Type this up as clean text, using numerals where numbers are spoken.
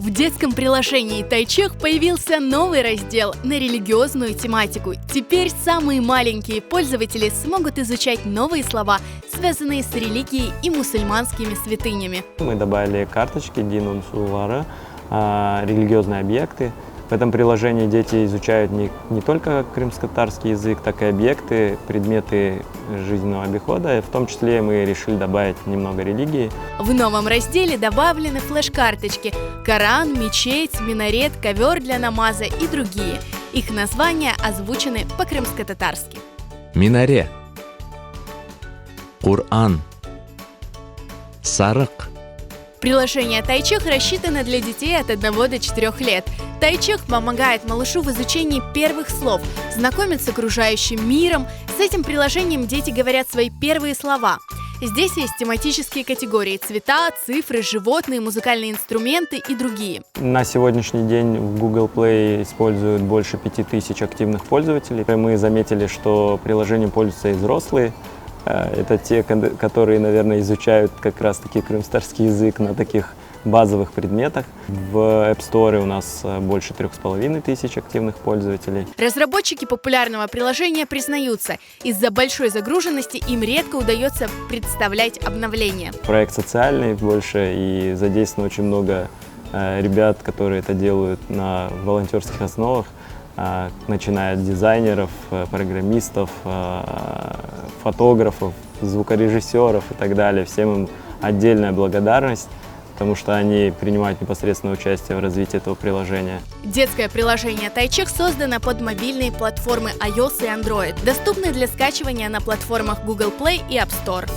В детском приложении Тайчех появился новый раздел на религиозную тематику. Теперь самые маленькие пользователи смогут изучать новые слова, связанные с религией и мусульманскими святынями. Мы добавили карточки Дин Унсулары, религиозные объекты. В этом приложении дети изучают не только крымско-татарский язык, так и объекты, предметы жизненного обихода. В том числе мы решили добавить немного религии. В новом разделе добавлены флеш-карточки – Коран, мечеть, минарет, ковер для намаза и другие. Их названия озвучены по-крымско-татарски. Минаре, Кур'ан, Сарык. Приложение Тайчех рассчитано для детей от 1 до 4 лет. Тайчех помогает малышу в изучении первых слов, знакомит с окружающим миром. С этим приложением дети говорят свои первые слова. Здесь есть тематические категории – цвета, цифры, животные, музыкальные инструменты и другие. На сегодняшний день в Google Play используют больше 5000 активных пользователей. Мы заметили, что приложением пользуются и взрослые. Это те, которые, наверное, изучают как раз-таки крымско-татарский язык на таких базовых предметах. В App Store у нас больше 3500 активных пользователей. Разработчики популярного приложения признаются, из-за большой загруженности им редко удается представлять обновления. Проект социальный больше, и задействовано очень много ребят, которые это делают на волонтерских основах, начиная от дизайнеров, программистов, фотографов, звукорежиссеров и так далее. Всем им отдельная благодарность, потому что они принимают непосредственное участие в развитии этого приложения. Детское приложение Тайчех создано под мобильные платформы iOS и Android, доступны для скачивания на платформах Google Play и App Store.